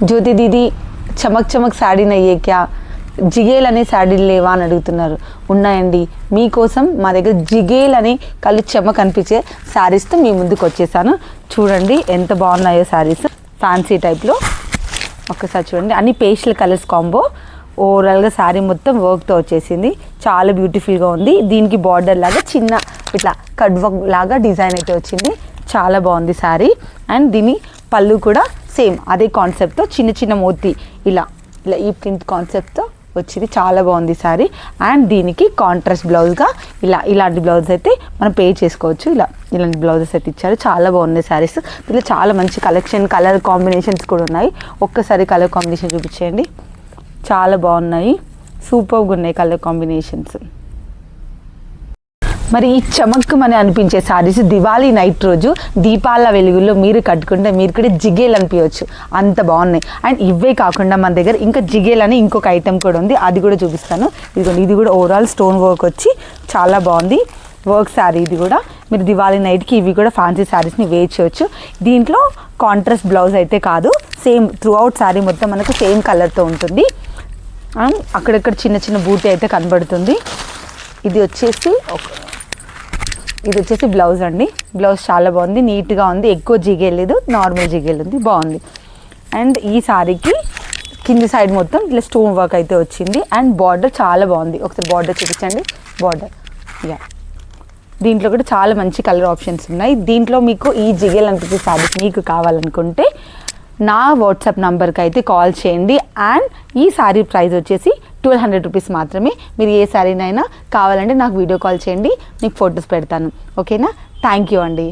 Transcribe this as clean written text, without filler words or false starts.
జ్యోతి దీది చమక్ చమక్ సాడీ నయ్యే క్యా, జిగేల్ అనే శాడీలు లేవా అని అడుగుతున్నారు. ఉన్నాయండి, మీకోసం మా దగ్గర జిగేల్ అనే కళ్ళు చెమక్ అనిపించే శారీస్తో మీ ముందుకు వచ్చేసాను. చూడండి ఎంత బాగున్నాయో శారీస్, ఫ్యాన్సీ టైప్లో. ఒక్కసారి చూడండి, అన్ని పేస్టల్ కలర్స్ కాంబో. ఓవరాల్గా శారీ మొత్తం వర్క్తో వచ్చేసింది, చాలా బ్యూటిఫుల్గా ఉంది. దీనికి బార్డర్ లాగా చిన్న ఇట్లా కట్ వర్క్ లాగా డిజైన్ అయితే వచ్చింది, చాలా బాగుంది శారీ. అండ్ దీని పళ్ళు కూడా సేమ్ అదే కాన్సెప్ట్తో చిన్న చిన్న మోతీ ఇలా ఇలా ఈ ప్రింట్ కాన్సెప్ట్తో వచ్చింది, చాలా బాగుంది శారీ. అండ్ దీనికి కాంట్రాస్ట్ బ్లౌజ్గా ఇలాంటి బ్లౌజ్ అయితే మనం పే చేసుకోవచ్చు. ఇలాంటి బ్లౌజెస్ అయితే ఇచ్చారు, చాలా బాగున్నాయి శారీస్. దీనిలో చాలా మంచి కలెక్షన్, కలర్ కాంబినేషన్స్ కూడా ఉన్నాయి. ఒక్కసారి కలర్ కాంబినేషన్ చూపించేయండి, చాలా బాగున్నాయి, సూపర్గా ఉన్నాయి కలర్ కాంబినేషన్స్. మరి ఈ చమక్కుమని అనిపించే శారీస్ దివాళీ నైట్ రోజు దీపాల వెలుగుల్లో మీరు కట్టుకుంటే మీరు కూడా జిగేల్ అనిపించవచ్చు, అంత బాగున్నాయి. అండ్ ఇవే కాకుండా మన దగ్గర ఇంకా జిగేల్ అని ఇంకొక ఐటెం కూడా ఉంది, అది కూడా చూపిస్తాను. ఇది కూడా ఓవరాల్ స్టోన్ వర్క్ వచ్చి చాలా బాగుంది వర్క్ శారీ. ఇది కూడా మీరు దివాళీ నైట్కి ఇవి కూడా ఫ్యాన్సీ శారీస్ని వేర్ చేయవచ్చు. దీంట్లో కాంట్రాస్ట్ బ్లౌజ్ అయితే కాదు, సేమ్ త్రూ అవుట్ శారీ మొత్తం మనకు సేమ్ కలర్తో ఉంటుంది. అక్కడక్కడ చిన్న చిన్న బూటీ అయితే కనబడుతుంది. ఇది వచ్చేసి బ్లౌజ్ అండి. బ్లౌజ్ చాలా బాగుంది, నీట్గా ఉంది, ఎక్కువ జిగేల్ లేదు, నార్మల్ జిగేల్ ఉంది, బాగుంది. అండ్ ఈ శారీకి కింది సైడ్ మొత్తం ఇట్లా స్టోన్ వర్క్ అయితే వచ్చింది. అండ్ బార్డర్ చాలా బాగుంది, ఒకసారి బార్డర్ చూపించండి. బార్డర్ దీంట్లో కూడా చాలా మంచి కలర్ ఆప్షన్స్ ఉన్నాయి. దీంట్లో మీకు ఈ జిగేల్ అనిపించే శారీస్ మీకు కావాలనుకుంటే నా వాట్సాప్ నంబర్కి అయితే కాల్ చేయండి. అండ్ ఈ శారీ ప్రైస్ వచ్చేసి 1200 రూపీస్ మాత్రమే. మీరు ఏ శారీనైనా కావాలంటే నాకు వీడియో కాల్ చేయండి, మీకు ఫొటోస్ పెడతాను. ఓకేనా? థ్యాంక్ యూ అండి.